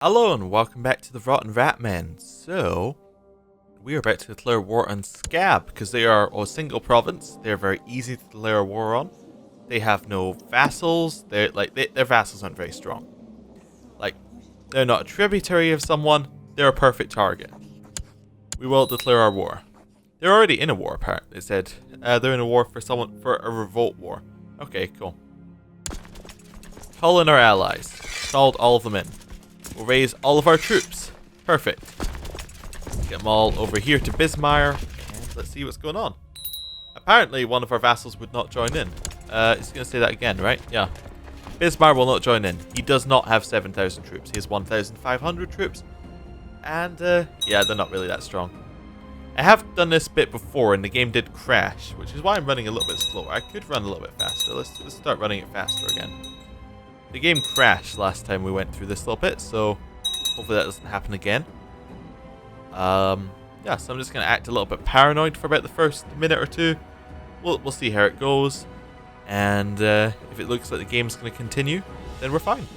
Hello and welcome back to the Rotten Ratmen. So, we are about to declare war on Scab because they are a single province. They're very easy to declare a war on. They have no vassals. Their vassals aren't very strong. Like, they're not a tributary of someone. They're a perfect target. We will declare our war. They're already in a war, apparently. They said they're in a war for a revolt war. Okay, cool. Call in our allies. Called all of them in. We'll raise all of our troops. Perfect. Get them all over here to Bismire, and let's see what's going on. Apparently, one of our vassals would not join in. It's going to say that again, right? Yeah. Bismire will not join in. He does not have 7,000 troops. He has 1,500 troops. And, yeah, they're not really that strong. I have done this bit before, and the game did crash, which is why I'm running a little bit slower. I could run a little bit faster. Let's start running it faster again. The game crashed last time we went through this little bit, so hopefully that doesn't happen again. Yeah, so I'm just going to act a little bit paranoid for about the first minute or two. We'll see how it goes, and if it looks like the game's going to continue, then we're fine.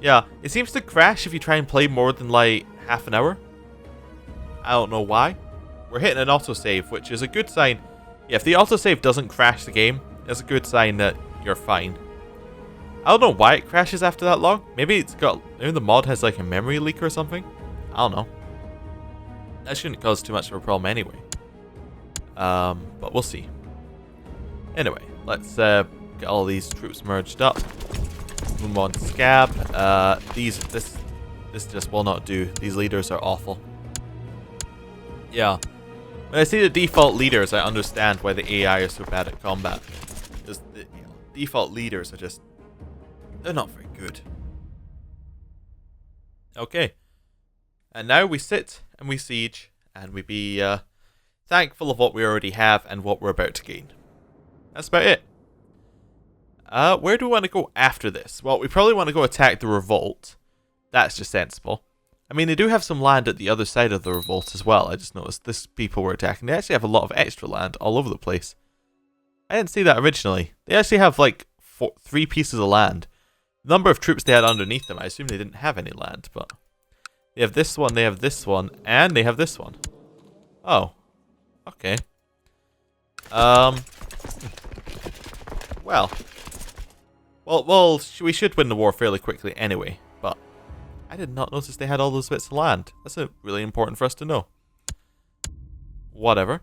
Yeah, it seems to crash if you try and play more than like half an hour. I don't know why. We're hitting an autosave, which is a good sign. Yeah, if the autosave doesn't crash the game, that's a good sign that you're fine. I don't know why it crashes after that long. Maybe the mod has like a memory leak or something. I don't know. That shouldn't cause too much of a problem anyway. But we'll see. Anyway, let's get all these troops merged up. Move on to Scab. This just will not do. These leaders are awful. Yeah. When I see the default leaders, I understand why the AI is so bad at combat. Because the default leaders are just... they're not very good. Okay. And now we sit and we siege and we be thankful of what we already have and what we're about to gain. That's about it. Where do we want to go after this? Well, we probably want to go attack the revolt. That's just sensible. I mean, they do have some land at the other side of the revolt as well. I just noticed this people were attacking. They actually have a lot of extra land all over the place. I didn't see that originally. They actually have like 3 pieces of land. The number of troops they had underneath them, I assume they didn't have any land, but... they have this one, and they have this one. Oh. Okay. Well, we should win the war fairly quickly anyway, but... I did not notice they had all those bits of land. That's really important for us to know. Whatever.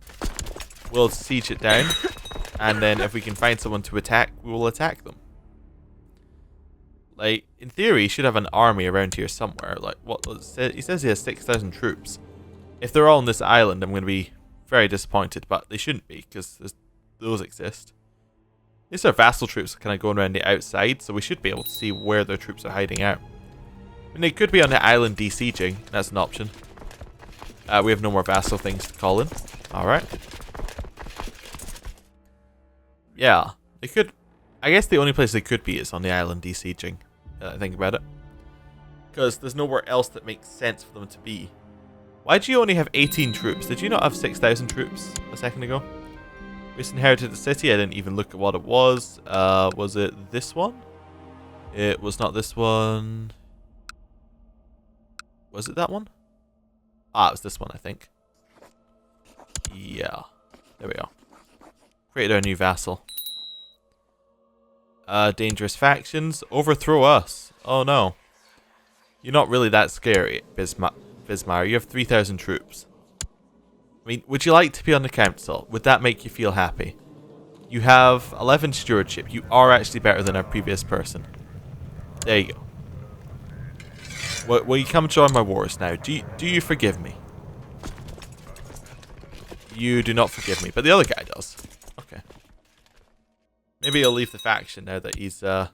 We'll siege it down, and then if we can find someone to attack, we will attack them. Like, in theory, he should have an army around here somewhere. Like, he says he has 6,000 troops. If they're all on this island, I'm going to be very disappointed, but they shouldn't be, because those exist. These are vassal troops kind of going around the outside, so we should be able to see where their troops are hiding out. I mean, they could be on the island besieging. That's an option. We have no more vassal things to call in. Alright. Yeah, they could... I guess the only place they could be is on the island besieging. I think about it. Because there's nowhere else that makes sense for them to be. Why do you only have 18 troops? Did you not have 6,000 troops a second ago? We just inherited the city. I didn't even look at what it was. Was it this one? It was not this one. Was it that one? Ah, it was this one, I think. Yeah. There we go. Created our new vassal. Dangerous factions. Overthrow us. Oh no. You're not really that scary, Bismire. You have 3,000 troops. I mean, would you like to be on the council? Would that make you feel happy? You have 11 stewardship. You are actually better than our previous person. There you go. Will you come join my wars now? Do you forgive me? You do not forgive me, but the other guy does. Okay. Maybe he'll leave the faction now that he's not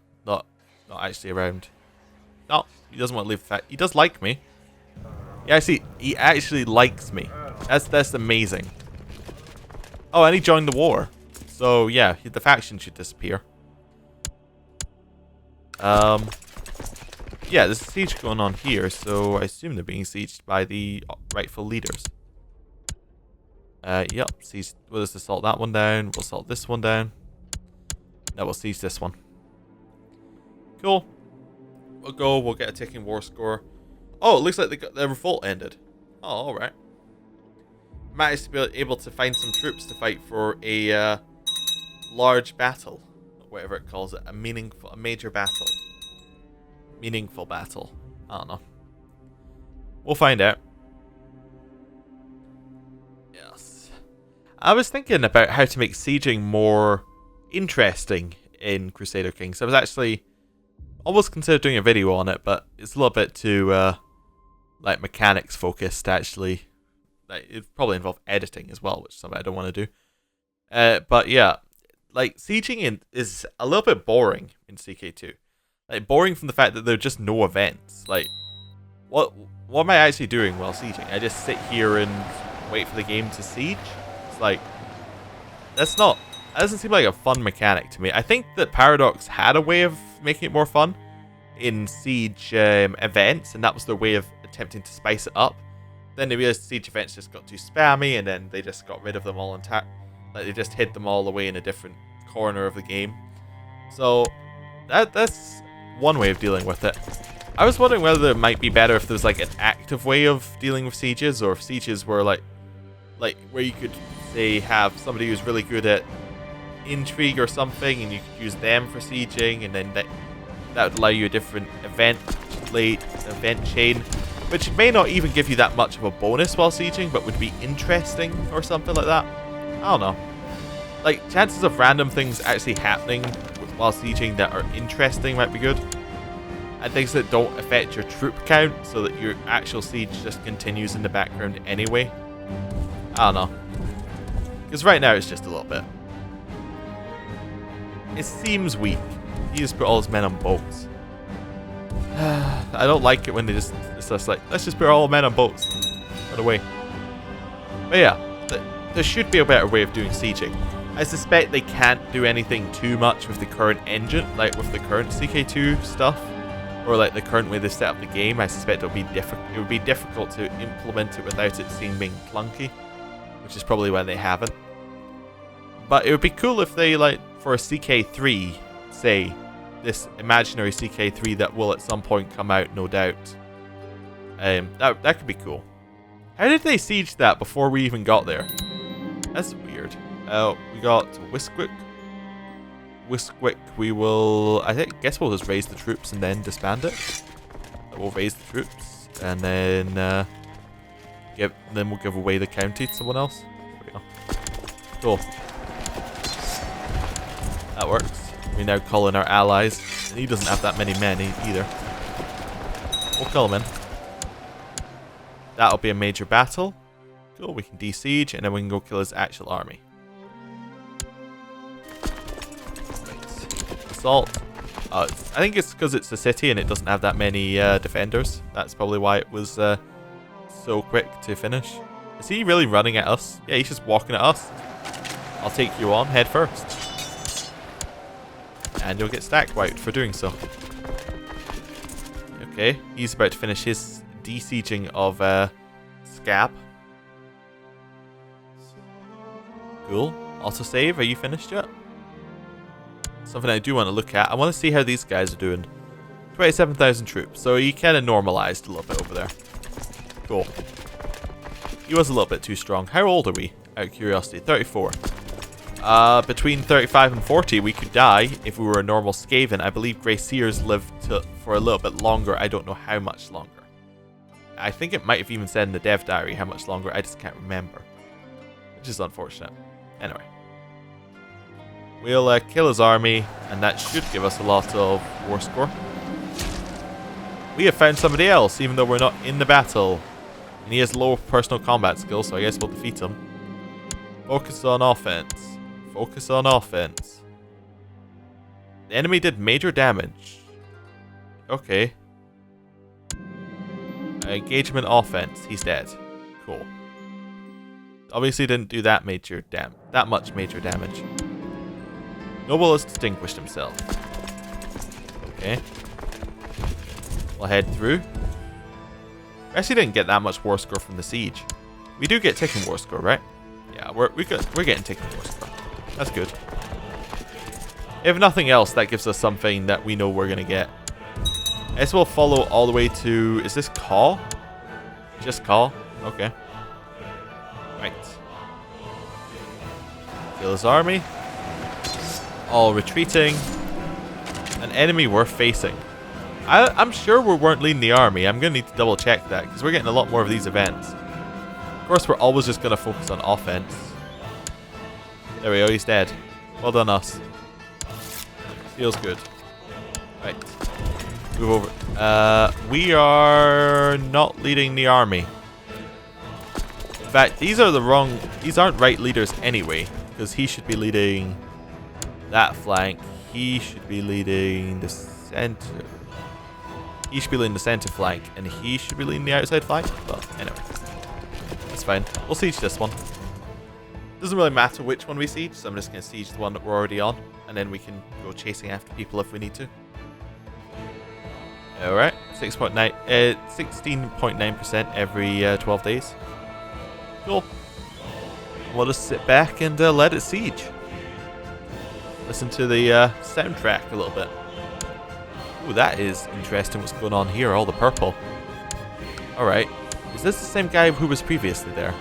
actually around. No, he doesn't want to leave the faction. He does like me. He actually likes me. That's amazing. Oh, and he joined the war. So yeah, the faction should disappear. Yeah, there's a siege going on here, so I assume they're being sieged by the rightful leaders. Yep, siege. We'll just assault that one down. We'll assault this one down. Now we'll siege this one. Cool. we'll go. We'll get a ticking war score. Oh, it looks like the revolt ended. Oh, all right. Managed to be able to find some troops to fight for a large battle, whatever it calls it, a major battle, meaningful battle. I don't know. We'll find out. Yes. I was thinking about how to make sieging more interesting in Crusader Kings. I was actually almost considered doing a video on it, but it's a little bit too like mechanics focused actually. Like, it'd probably involve editing as well, which is something I don't want to do. But yeah, like sieging is a little bit boring in CK2. Like boring from the fact that there are just no events. Like what am I actually doing while sieging? I just sit here and wait for the game to siege? It's like, that doesn't seem like a fun mechanic to me. I think that Paradox had a way of making it more fun in siege events, and that was their way of attempting to spice it up. Then they realized siege events just got too spammy, and then they just got rid of them all intact. Like, they just hid them all away in a different corner of the game. So that's one way of dealing with it. I was wondering whether it might be better if there was like an active way of dealing with sieges, or if sieges were like where you could say have somebody who's really good at intrigue or something, and you could use them for sieging, and then that would allow you a different event chain, which may not even give you that much of a bonus while sieging, but would be interesting or something like that. I don't know. Like, chances of random things actually happening while sieging that are interesting might be good. And things that don't affect your troop count, so that your actual siege just continues in the background anyway. I don't know. Because right now it's just a little bit. It seems weak. He just put all his men on boats. I don't like it when it's just like, let's just put all men on boats. Run away. But yeah, there should be a better way of doing sieging. I suspect they can't do anything too much with the current engine, like with the current CK2 stuff, or like the current way they set up the game. I suspect it would be difficult to implement it without it being clunky, which is probably why they haven't. But it would be cool if they, like, for a CK3, say, this imaginary CK3 that will at some point come out, no doubt. That could be cool. How did they siege that before we even got there? That's weird. We got Wisquick. We will, guess we'll just raise the troops and then disband it. We'll raise the troops and then we'll give away the county to someone else. There we go. Cool. That works. We now call in our allies, and he doesn't have that many men either. We'll call him in. That'll be a major battle. Cool, we can de-siege, and then we can go kill his actual army. Assault. I think it's because it's a city and it doesn't have that many defenders. That's probably why it was so quick to finish. Is he really running at us? Yeah, he's just walking at us. I'll take you on head first. And you'll get stack wiped for doing so. Okay, he's about to finish his de-sieging of Scab. Cool. Autosave, are you finished yet? Something I do want to look at. I want to see how these guys are doing. 27,000 troops, so he kind of normalized a little bit over there. Cool. He was a little bit too strong. How old are we? Out of curiosity. 34. Between 35 and 40, we could die if we were a normal Skaven. I believe Grey Seers live for a little bit longer. I don't know how much longer. I think it might have even said in the dev diary how much longer. I just can't remember. Which is unfortunate. Anyway. We'll kill his army, and that should give us a lot of war score. We have found somebody else, even though we're not in the battle. And he has low personal combat skills, so I guess we'll defeat him. Focus on offense. Focus on offense. The enemy did major damage. Okay. Engagement offense. He's dead. Cool. Obviously didn't do that much major damage. Noble has distinguished himself. Okay. We'll head through. We actually didn't get that much war score from the siege. We do get ticking war score, right? Yeah, we're getting ticking war score. That's good. If nothing else, that gives us something that we know we're gonna get. I guess we'll follow all the way to... Is this Call? Just Call? Okay. Right. Kill his army. All retreating. An enemy we're facing. I'm sure we weren't leading the army. I'm going to need to double check that because we're getting a lot more of these events. Of course, we're always just going to focus on offense. There we go, he's dead. Well done, us. Feels good. Right. Move over. We are not leading the army. In fact, these aren't right leaders anyway, because he should be leading that flank. He should be leading the center. He should be leading the center flank, and he should be leading the outside flank. But anyway, that's fine. We'll siege this one. Doesn't really matter which one we siege, so I'm just going to siege the one that we're already on, and then we can go chasing after people if we need to. Alright, 16.9% every 12 days. Cool. We'll just sit back and let it siege. Listen to the soundtrack a little bit. Ooh, that is interesting what's going on here, all the purple. Alright, is this the same guy who was previously there?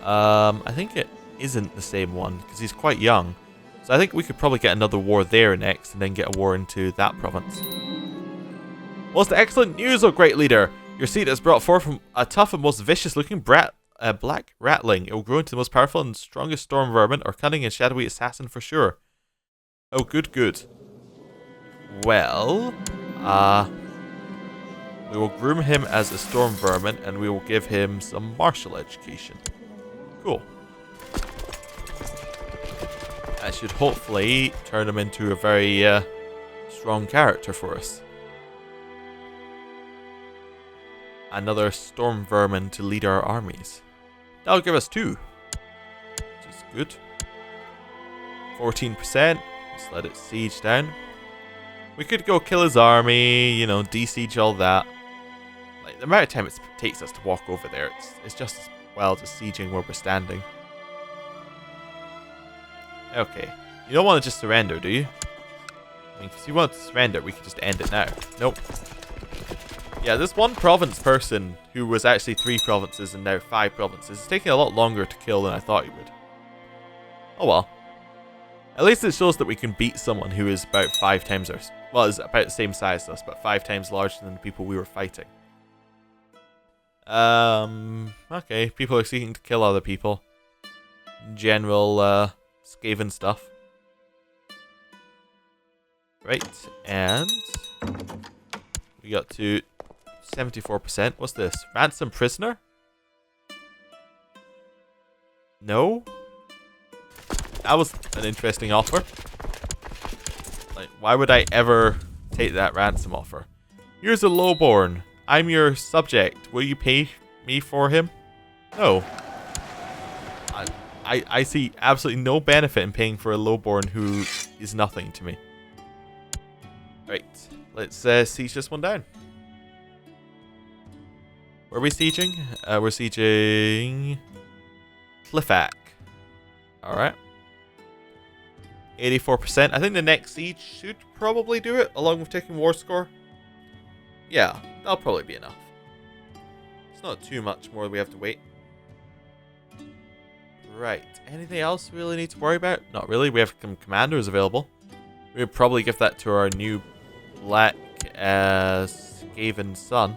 I think it isn't the same one, because he's quite young. So I think we could probably get another war there next, and then get a war into that province. Most excellent news, O great leader! Your seed has brought forth from a tough and most vicious-looking black ratling. It will grow into the most powerful and strongest storm vermin, or cunning and shadowy assassin for sure. Oh, good, good. Well, we will groom him as a storm vermin, and we will give him some martial education. Cool. That should hopefully turn him into a very strong character for us. Another storm vermin to lead our armies. That'll give us 2, which is good. 14%. Let's let it siege down. We could go kill his army, you know, de-siege all that. Like, the amount of time it takes us to walk over there, it's just as well just sieging where we're standing. Okay. You don't want to just surrender, do you? I mean, if you want to surrender, we could just end it now. Nope. Yeah, this one province person who was actually 3 provinces and now 5 provinces is taking a lot longer to kill than I thought he would. Oh well. At least it shows that we can beat someone who is about 5 times our... Well, is about the same size as us, but 5 times larger than the people we were fighting. Okay, people are seeking to kill other people. General, Skaven stuff. Right, and... we got to 74%. What's this? Ransom prisoner? No? That was an interesting offer. Like, why would I ever take that ransom offer? Here's a lowborn. I'm your subject. Will you pay me for him? No. I see absolutely no benefit in paying for a lowborn who is nothing to me. Right. Let's siege this one down. Where are we sieging? We're sieging Cliffac. Alright. 84%. I think the next siege should probably do it, along with taking war score. Yeah, that'll probably be enough. It's not too much more we have to wait. Right. Anything else we really need to worry about? Not really. We have some commanders available. We would probably give that to our new black Skaven son.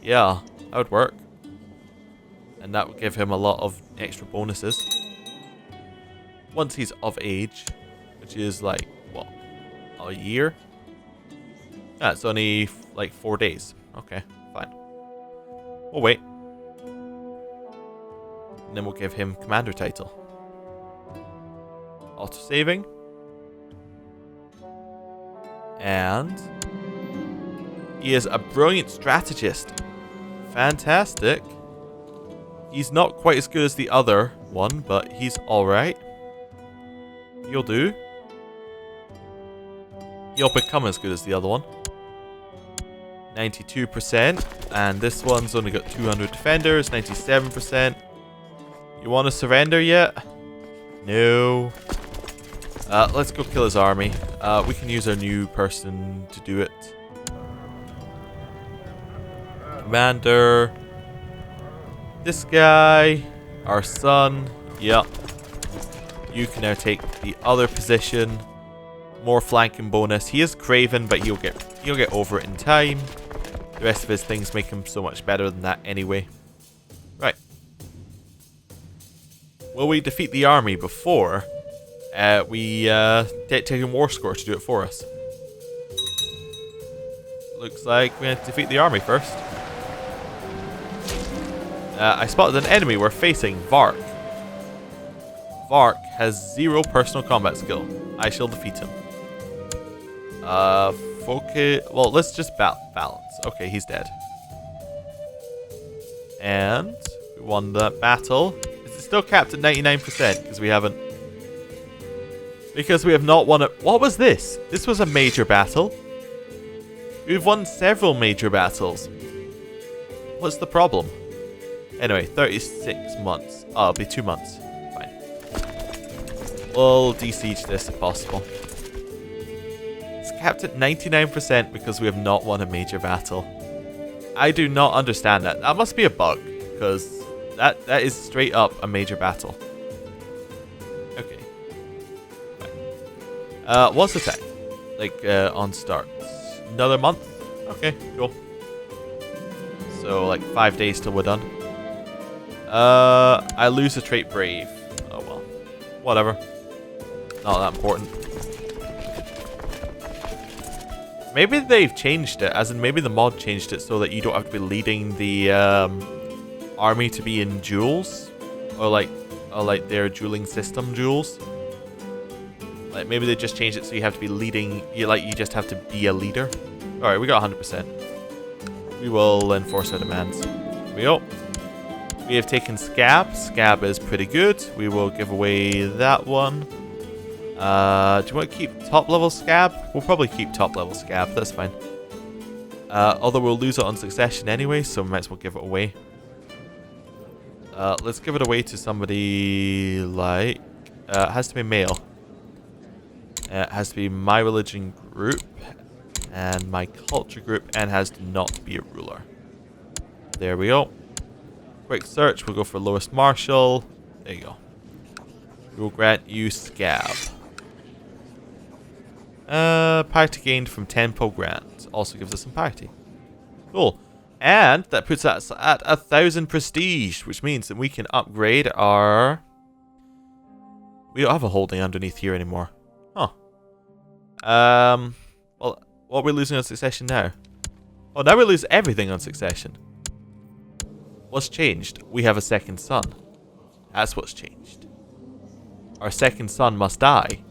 Yeah, that would work. And that would give him a lot of extra bonuses. Once he's of age, which is like, what, a year? That's only like 4 days. Okay, fine. We'll wait. And then we'll give him commander title. Auto-saving. And he is a brilliant strategist. Fantastic. He's not quite as good as the other one, but he's alright. He'll do. He'll become as good as the other one. 92%. And this one's only got 200 defenders. 97%. You want to surrender yet? No. Let's go kill his army. We can use our new person to do it. Commander. This guy. Our son. Yep. You can now take the other position. More flanking bonus. He is craven, but he'll get over it in time. The rest of his things make him so much better than that anyway. Right. Will we defeat the army before we take a war score to do it for us? Looks like we have to defeat the army first. I spotted an enemy we're facing, Vark. Vark has 0 personal combat skill. I shall defeat him. Focus. Well, let's just balance. Okay, he's dead. And we won that battle. Is it still capped at 99%? Because we haven't. Because we have not won it. What was this? This was a major battle. We've won several major battles. What's the problem? Anyway, 36 months. Oh, it'll be 2 months. Fine. We'll de-siege this if possible. It's capped at 99% because we have not won a major battle. I do not understand that. That must be a bug, because that is straight up a major battle. Okay. Fine. What's the time? Like, on start. Another month? Okay, cool. So, like, 5 days till we're done. I lose the trait Brave. Oh well. Whatever. Not that important. Maybe they've changed it, as in maybe the mod changed it so that you don't have to be leading the army to be in duels. Or like their dueling system duels. Like maybe they just changed it so you have to be leading, you just have to be a leader. Alright, we got 100%. We will enforce our demands. Here we go. We have taken Scab. Scab is pretty good. We will give away that one. Do you want to keep top level Scab? We'll probably keep top level Scab. That's fine. Although we'll lose it on succession anyway, so we might as well give it away. Let's give it away to somebody like... it has to be male. It has to be my religion group and my culture group, and has to not be a ruler. There we go. Quick search. We'll go for lowest martial. There you go. We will grant you Scab. Piety gained from tempo grant. Also gives us some piety. Cool. And that puts us at 1,000 prestige, which means that we can upgrade our... We don't have a holding underneath here anymore. Huh. Well, what are we losing on succession now? Oh, now we lose everything on succession. What's changed? We have a second son. That's what's changed. Our second son must die.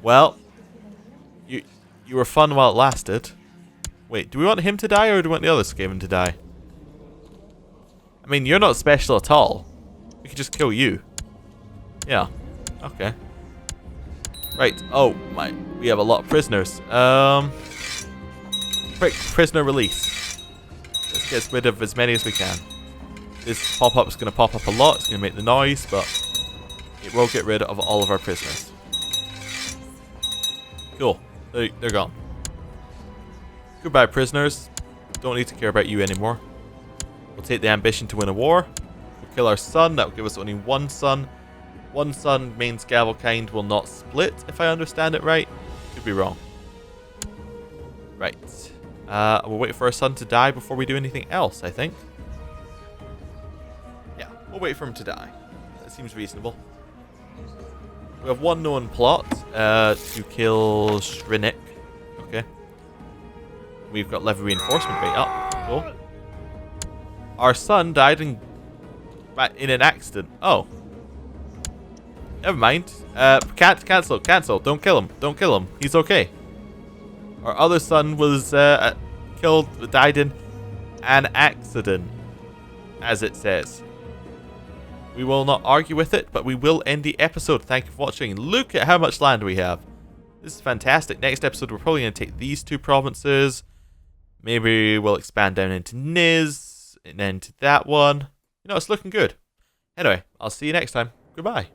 Well, you were fun while it lasted. Wait, do we want him to die or do we want the other Skaven to die? I mean, you're not special at all. We could just kill you. Yeah. Okay. Right. Oh my. We have a lot of prisoners. Quick prisoner release. Let's get rid of as many as we can. This pop-up is going to pop up a lot. It's going to make the noise, but it will get rid of all of our prisoners. Cool. They're gone. Goodbye, prisoners. Don't need to care about you anymore. We'll take the ambition to win a war. We'll kill our son. That will give us only one son. One son, main Scab kind, will not split, if I understand it right. Could be wrong. Right. We'll wait for our son to die before we do anything else, I think. Yeah, we'll wait for him to die. That seems reasonable. We have one known plot to kill Shrinik. Okay. We've got level reinforcement rate up. Cool. Our son died in an accident. Oh. Never mind. Cancel. Don't kill him. Don't kill him. He's okay. Our other son was died in an accident, as it says. We will not argue with it, but we will end the episode. Thank you for watching. Look at how much land we have. This is fantastic. Next episode, we're probably going to take these two provinces. Maybe we'll expand down into Niz, and then to that one. You know, it's looking good. Anyway, I'll see you next time. Goodbye.